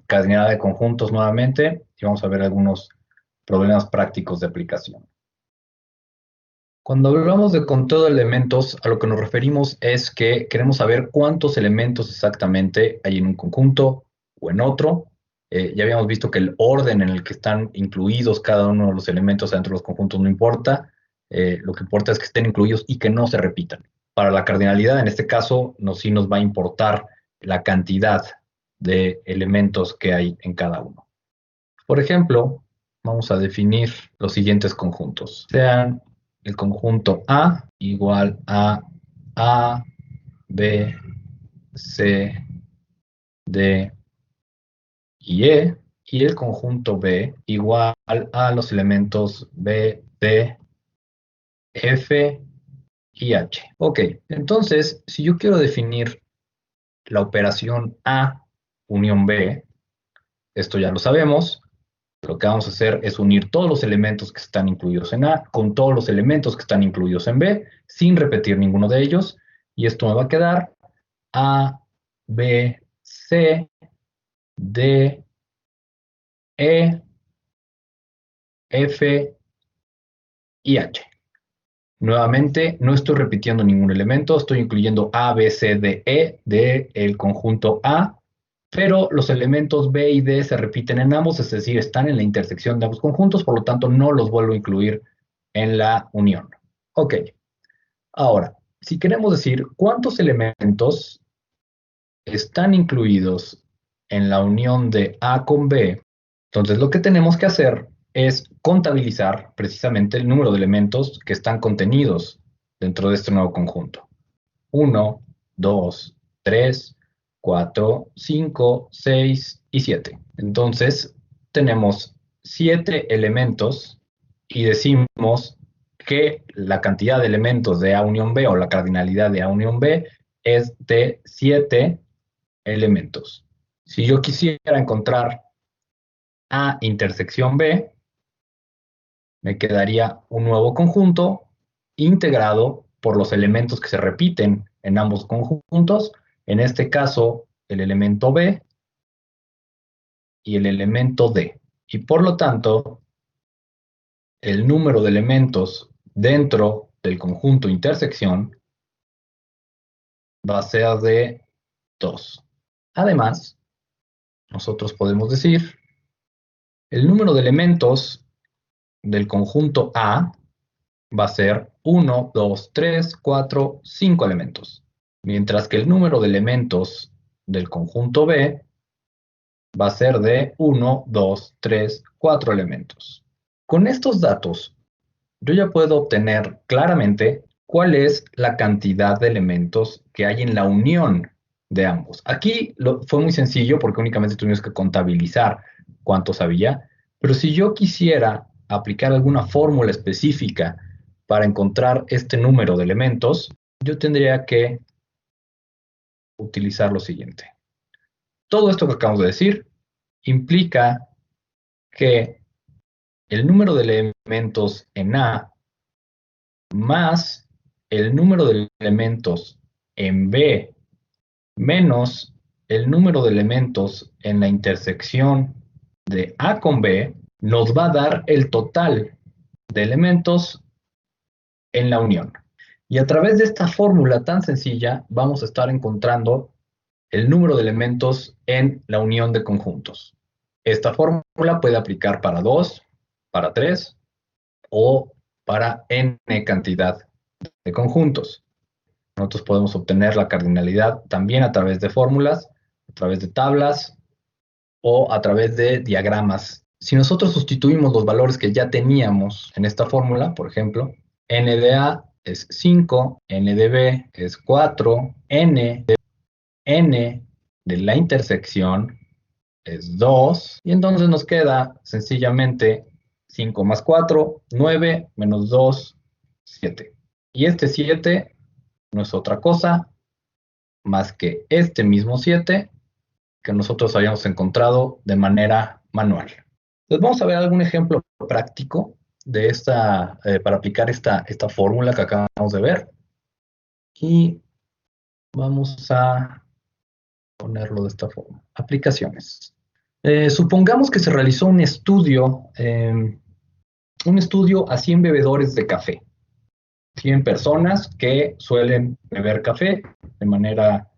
cardinalidad de conjuntos nuevamente y vamos a ver algunos problemas prácticos de aplicación. Cuando hablamos de conteo de elementos, a lo que nos referimos es que queremos saber cuántos elementos exactamente hay en un conjunto o en otro. Ya habíamos visto que el orden en el que están incluidos cada uno de los elementos dentro de los conjuntos no importa. Lo que importa es que estén incluidos y que no se repitan. Para la cardinalidad, en este caso, sí nos va a importar la cantidad de elementos que hay en cada uno. Por ejemplo, vamos a definir los siguientes conjuntos. Sean el conjunto A igual a A, B, C, D y E, y el conjunto B igual a los elementos B, D, F y H. Ok, entonces, si yo quiero definir la operación A unión B, esto ya lo sabemos. Lo que vamos a hacer es unir todos los elementos que están incluidos en A con todos los elementos que están incluidos en B, sin repetir ninguno de ellos. Y esto me va a quedar A, B, C, D, E, F y H. Nuevamente, no estoy repitiendo ningún elemento, estoy incluyendo A, B, C, D, E del conjunto A, pero los elementos B y D se repiten en ambos, es decir, están en la intersección de ambos conjuntos, por lo tanto no los vuelvo a incluir en la unión. Ok, ahora, si queremos decir cuántos elementos están incluidos en la unión de A con B, entonces lo que tenemos que hacer es contabilizar precisamente el número de elementos que están contenidos dentro de este nuevo conjunto. 1, 2, 3, 4, 5, 6 y 7. Entonces, tenemos 7 elementos y decimos que la cantidad de elementos de A unión B o la cardinalidad de A unión B es de 7 elementos. Si yo quisiera encontrar A intersección B, me quedaría un nuevo conjunto integrado por los elementos que se repiten en ambos conjuntos, en este caso el elemento B y el elemento D. Y por lo tanto, el número de elementos dentro del conjunto intersección va a ser de 2. Además, nosotros podemos decir el número de elementos del conjunto A va a ser 1, 2, 3, 4, 5 elementos. Mientras que el número de elementos del conjunto B va a ser de 1, 2, 3, 4 elementos. Con estos datos, yo ya puedo obtener claramente cuál es la cantidad de elementos que hay en la unión de ambos. Aquí fue muy sencillo porque únicamente tuvimos que contabilizar cuántos había, pero si yo quisiera aplicar alguna fórmula específica para encontrar este número de elementos, yo tendría que utilizar lo siguiente. Todo esto que acabamos de decir implica que el número de elementos en A más el número de elementos en B menos el número de elementos en la intersección de A con B nos va a dar el total de elementos en la unión. Y a través de esta fórmula tan sencilla vamos a estar encontrando el número de elementos en la unión de conjuntos. Esta fórmula puede aplicar para 2, para 3 o para n cantidad de conjuntos. Nosotros podemos obtener la cardinalidad también a través de fórmulas, a través de tablas o a través de diagramas. Si nosotros sustituimos los valores que ya teníamos en esta fórmula, por ejemplo, n de A es 5, n de B es 4, n de la intersección es 2, y entonces nos queda sencillamente 5 más 4, 9, menos 2, 7. Y este 7 no es otra cosa más que este mismo 7 que nosotros habíamos encontrado de manera manual. Entonces vamos a ver algún ejemplo práctico de para aplicar esta fórmula que acabamos de ver. Y vamos a ponerlo de esta forma. Aplicaciones. Supongamos que se realizó un estudio a 100 bebedores de café. 100 personas que suelen beber café de manera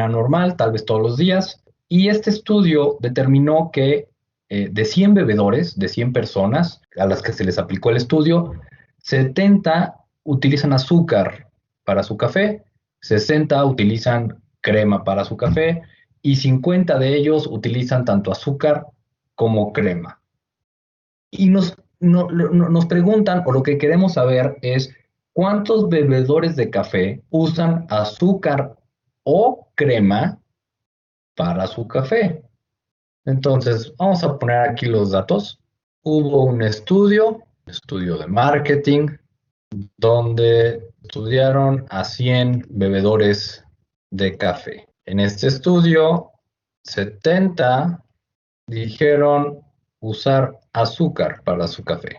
normal, tal vez todos los días. Y este estudio determinó que de 100 bebedores, de 100 personas a las que se les aplicó el estudio, 70 utilizan azúcar para su café, 60 utilizan crema para su café y 50 de ellos utilizan tanto azúcar como crema. Y nos preguntan, o lo que queremos saber es, ¿cuántos bebedores de café usan azúcar o crema para su café? Entonces, vamos a poner aquí los datos. Hubo un estudio de marketing, donde estudiaron a 100 bebedores de café. En este estudio, 70 dijeron usar azúcar para su café.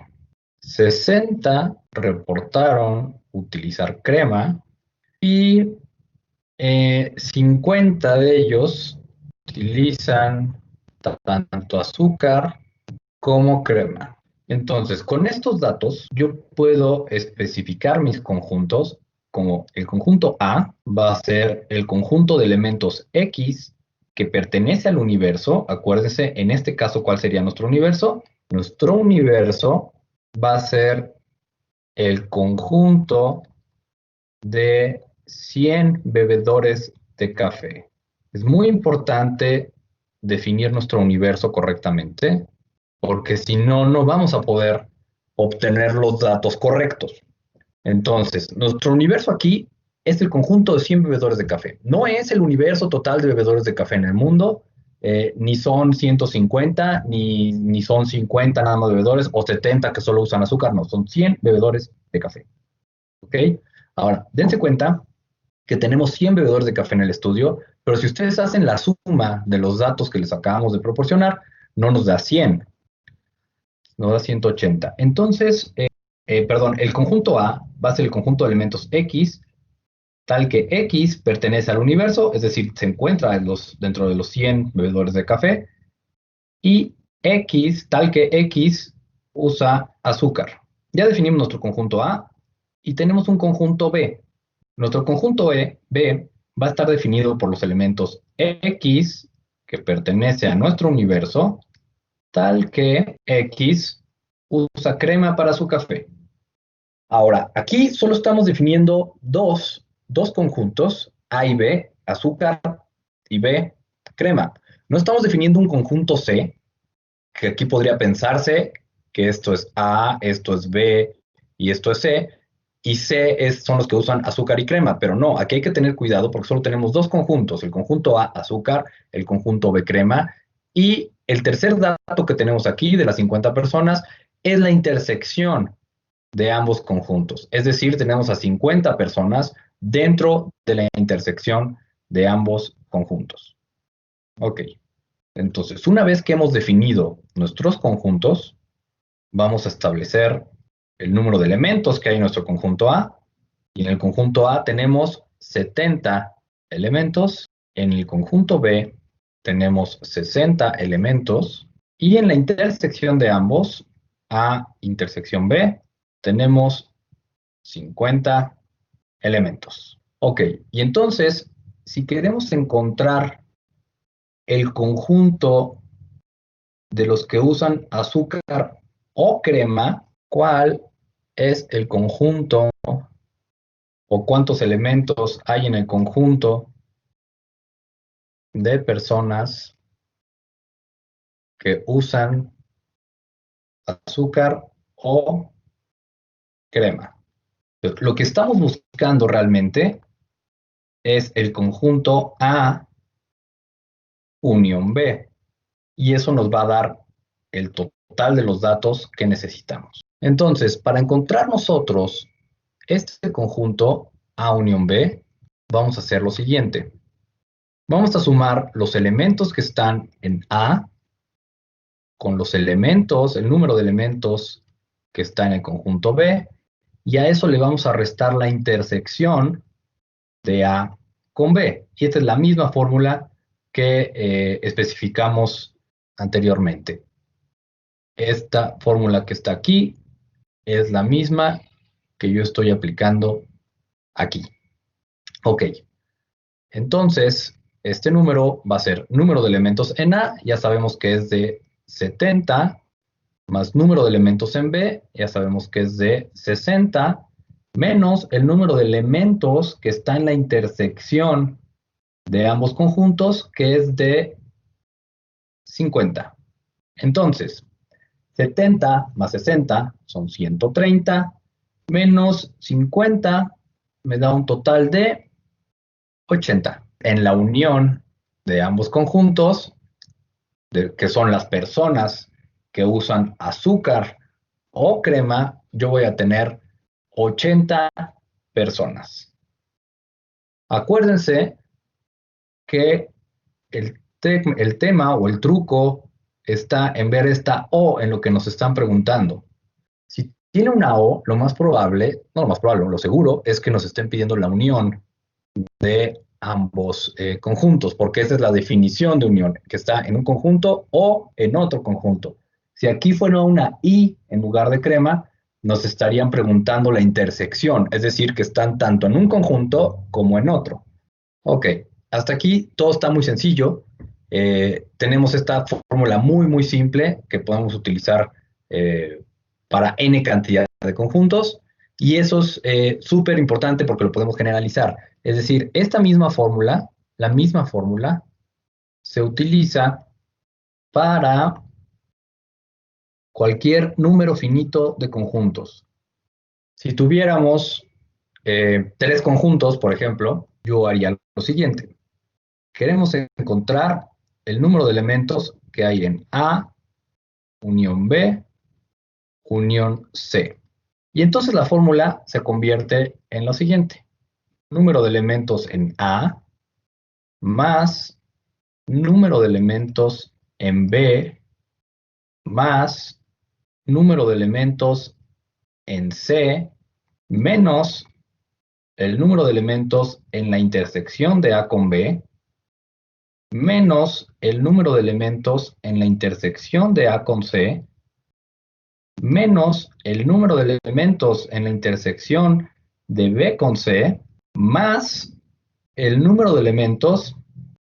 60 reportaron utilizar crema y 50 de ellos utilizan tanto azúcar como crema. Entonces, con estos datos, yo puedo especificar mis conjuntos como el conjunto A va a ser el conjunto de elementos X que pertenece al universo. Acuérdense, en este caso, ¿cuál sería nuestro universo? Nuestro universo va a ser el conjunto de 100 bebedores de café. Es muy importante definir nuestro universo correctamente, porque si no, no vamos a poder obtener los datos correctos. Entonces, nuestro universo aquí es el conjunto de 100 bebedores de café. No es el universo total de bebedores de café en el mundo, ni son 150, ni son 50 nada más bebedores, o 70 que solo usan azúcar, no, son 100 bebedores de café. ¿Ok? Ahora, dense cuenta que tenemos 100 bebedores de café en el estudio, pero si ustedes hacen la suma de los datos que les acabamos de proporcionar, no nos da 100, nos da 180. Entonces, perdón, el conjunto A va a ser el conjunto de elementos X, tal que X pertenece al universo, es decir, se encuentra dentro de los 100 bebedores de café, y X, tal que X usa azúcar. Ya definimos nuestro conjunto A y tenemos un conjunto B. Nuestro conjunto B va a estar definido por los elementos X, que pertenece a nuestro universo, tal que X usa crema para su café. Ahora, aquí solo estamos definiendo dos conjuntos, A y B, azúcar, y B, crema. No estamos definiendo un conjunto C, que aquí podría pensarse que esto es A, esto es B y esto es C, y son los que usan azúcar y crema, pero no, aquí hay que tener cuidado porque solo tenemos dos conjuntos, el conjunto A, azúcar, el conjunto B, crema, y el tercer dato que tenemos aquí de las 50 personas es la intersección de ambos conjuntos. Es decir, tenemos a 50 personas dentro de la intersección de ambos conjuntos. Ok, entonces, una vez que hemos definido nuestros conjuntos, vamos a establecer el número de elementos que hay en nuestro conjunto A. Y en el conjunto A tenemos 70 elementos. En el conjunto B tenemos 60 elementos. Y en la intersección de ambos, A intersección B, tenemos 50 elementos. Ok, y entonces, si queremos encontrar el conjunto de los que usan azúcar o crema, ¿cuál es el conjunto o cuántos elementos hay en el conjunto de personas que usan azúcar o crema? Lo que estamos buscando realmente es el conjunto A unión B, y eso nos va a dar el total de los datos que necesitamos. Entonces, para encontrar nosotros este conjunto A unión B, vamos a hacer lo siguiente. Vamos a sumar los elementos que están en A con los elementos, el número de elementos que está en el conjunto B, y a eso le vamos a restar la intersección de A con B. Y esta es la misma fórmula que especificamos anteriormente. Esta fórmula que está aquí es la misma que yo estoy aplicando aquí. Ok, entonces este número va a ser número de elementos en A, ya sabemos que es de 70, más número de elementos en B, ya sabemos que es de 60, menos el número de elementos que está en la intersección de ambos conjuntos, que es de 50. Entonces, 70 más 60 son 130, menos 50 me da un total de 80. En la unión de ambos conjuntos, que son las personas que usan azúcar o crema, yo voy a tener 80 personas. Acuérdense que el tema o el truco está en ver esta O en lo que nos están preguntando. Si tiene una O, lo más probable, no lo más probable, lo seguro, es que nos estén pidiendo la unión de ambos conjuntos, porque esa es la definición de unión, que está en un conjunto o en otro conjunto. Si aquí fuera una I en lugar de crema, nos estarían preguntando la intersección, es decir, que están tanto en un conjunto como en otro. Ok, hasta aquí todo está muy sencillo. Tenemos esta fórmula muy simple que podemos utilizar para n cantidad de conjuntos y eso es súper importante porque lo podemos generalizar. Es decir, esta misma fórmula, la misma fórmula, se utiliza para cualquier número finito de conjuntos. Si tuviéramos 3 conjuntos, por ejemplo, yo haría lo siguiente. Queremos encontrar el número de elementos que hay en A, unión B, unión C. Y entonces la fórmula se convierte en lo siguiente. Número de elementos en A más número de elementos en B más número de elementos en C menos el número de elementos en la intersección de A con B menos el número de elementos en la intersección de A con C, menos el número de elementos en la intersección de B con C, más el número de elementos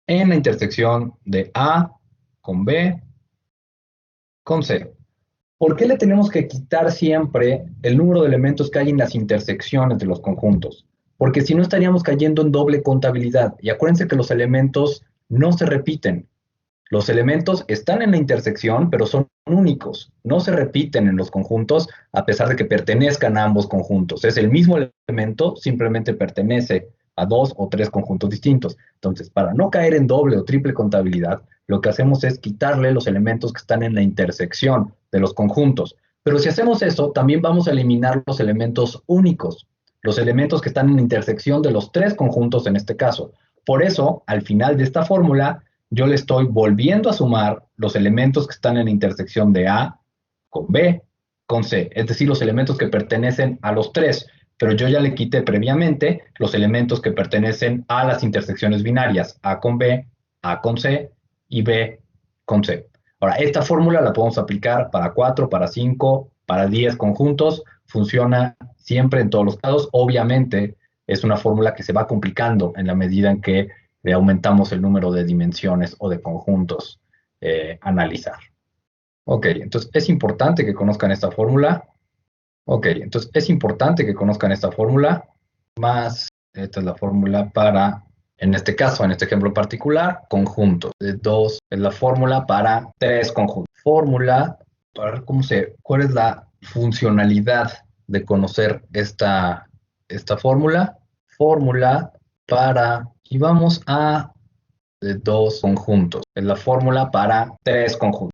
en la intersección de A con B con C. ¿Por qué le tenemos que quitar siempre el número de elementos que hay en las intersecciones de los conjuntos? Porque si no estaríamos cayendo en doble contabilidad. Y acuérdense que los elementos no se repiten. Los elementos están en la intersección, pero son únicos. No se repiten en los conjuntos, a pesar de que pertenezcan a ambos conjuntos. Es el mismo elemento, simplemente pertenece a 2 o 3 conjuntos distintos. Entonces, para no caer en doble o triple contabilidad, lo que hacemos es quitarle los elementos que están en la intersección de los conjuntos. Pero si hacemos eso, también vamos a eliminar los elementos únicos, los elementos que están en la intersección de los 3 conjuntos en este caso. Por eso, al final de esta fórmula, yo le estoy volviendo a sumar los elementos que están en la intersección de A con B con C, es decir, los elementos que pertenecen a los 3, pero yo ya le quité previamente los elementos que pertenecen a las intersecciones binarias, A con B, A con C y B con C. Ahora, esta fórmula la podemos aplicar para 4, para 5, para 10 conjuntos, funciona siempre en todos los casos. Obviamente, es una fórmula que se va complicando en la medida en que aumentamos el número de dimensiones o de conjuntos analizar. Ok, entonces es importante que conozcan esta fórmula. Ok, entonces es importante que conozcan esta fórmula, más esta es la fórmula para, en este caso, en este ejemplo particular, conjuntos. De 2 es la fórmula para 3 conjuntos. Fórmula, para ver cuál es la funcionalidad de conocer esta fórmula. Fórmula para, y vamos a de 2 conjuntos. Es la fórmula para 3 conjuntos.